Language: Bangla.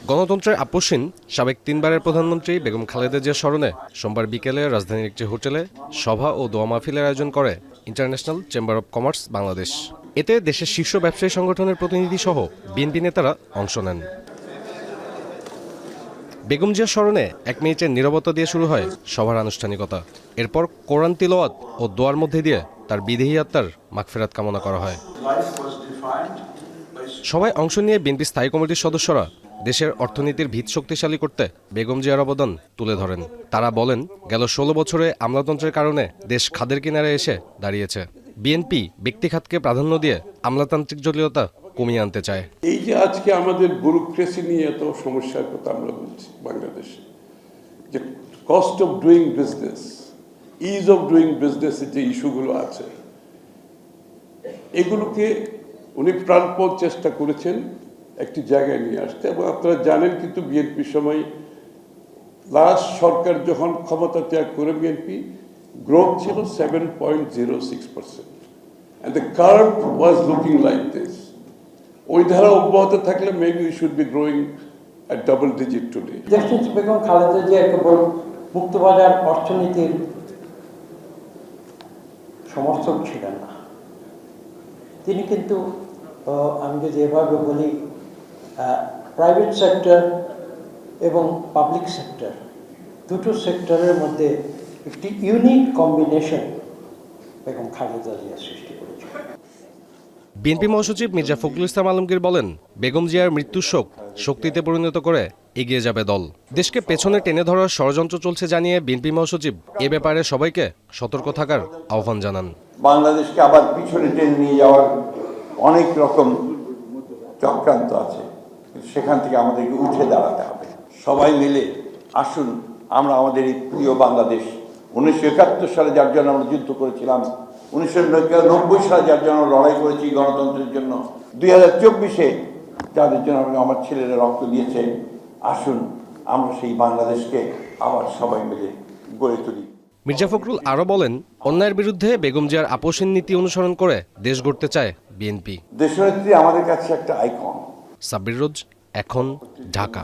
গণতন্ত্রের আপসীন সাবেক তিনবারের প্রধানমন্ত্রী বেগম খালেদা জিয়ার স্মরণে সোমবার বিকেলে রাজধানীর একটি হোটেলে সভা ও দোয়া মাহফিলের আয়োজন করে international chamber of commerce Bangladesh. এতে দেশের শীর্ষ ব্যবসায়ী সংগঠনের প্রতিনিধি সহ বিএনপি নেতারা অংশ নেন। বেগম জিয়ার স্মরণে 1 মিনিটের নীরবতা দিয়ে শুরু হয় সভার আনুষ্ঠানিকতা। এরপর কোরআন তিলাওয়াত ও দোয়ার মধ্যে দিয়ে তার বিদেহী আত্মার মাগফিরাত কামনা করা হয়। সবাই অংশ নিয়ে বিএনপি স্থায়ী কমিটির সদস্যরা দেশের অর্থনীতির ভিত শক্তিশালী করতে বেগম জিয়ার অবদান তুলে ধরেন। তারা বলেন, গেল 16 বছরে আমলাতন্ত্রের কারণে দেশ খাদের কিনারে এসে দাঁড়িয়েছে। বিএনপি ব্যক্তিখাতকে প্রাধান্য দিয়ে আমলাতান্ত্রিক জটিলতা কমিয়ে আনতে চায়। এই যে আজকে আমাদের ব্যুরোক্রেসি নিয়ে এত সমস্যার কথা আমরা বলছি বাংলাদেশে, যে cost of doing business, is of doing বিজনেসের যে ইস্যুগুলো আছে, এগুলোকে উনি প্রাণপণ চেষ্টা করেছেন একটি জায়গায় নিয়ে আসতে। এবং আপনারা জানেন কিন্তু বিএনপির সময় লাস্ট সরকার যখন ক্ষমতা ত্যাগ করে বিএনপি গ্রোথ ছিল 7.06%, and the curve was looking like this. ওই ধারা অব্যাহত থাকলে maybe we should be growing at double digit today. দেশনেত্রী বেগম খালেদা জিয়া কেবল মুক্তবাজার অর্থনীতির সমর্থক ছিলেন না, তিনি কিন্তু আমি যদি এভাবে বলি প্রাইভেট সেক্টর এবং পাবলিক সেক্টর দুটো সেক্টরের মধ্যে একটি ইউনিক কম্বিনেশন বেগম খালেদা জিয়া সৃষ্টি করেছে। বিএনপি মহাসচিব মির্জা ফখরুল ইসলাম আলমগীর বলেন, বেগম জিয়ার মৃত্যুর শোক শক্তিতে পরিণত করে এগিয়ে যাবে দল। দেশকে পেছনে টেনে ধরার ষড়যন্ত্র চলছে জানিয়ে বিএনপি মহাসচিব এ ব্যাপারে সবাইকে সতর্ক থাকার আহ্বান জানান। বাংলাদেশকে আবার পিছনে টেনে নিয়ে যাওয়ার অনেক রকম চক্রান্ত আছে, সেখান থেকে আমাদেরকে উঠে দাঁড়াতে হবে। সবাই মিলে আসুন আমরা আমাদের এই প্রিয় বাংলাদেশ, 1971 সালে যার জন্য আমরা যুদ্ধ করেছিলাম, 1990 সালে যার জন্য লড়াই করেছি গণতন্ত্রের জন্য, 2024-এ যাদের জন্য আমার ছেলেরা রক্ত দিয়েছে, আসুন আমরা সেই বাংলাদেশকে আবার সবাই মিলে গড়ে তুলি। মির্জা ফখরুল আরও বলেন, অন্যায়ের বিরুদ্ধে বেগম জিয়ার আপসীন নীতি অনুসরণ করে দেশ গড়তে চায় বিএনপি। দেশনেত্রী আমাদের কাছে একটা আইকন। সাব্বির রোজ, এখন, ঢাকা।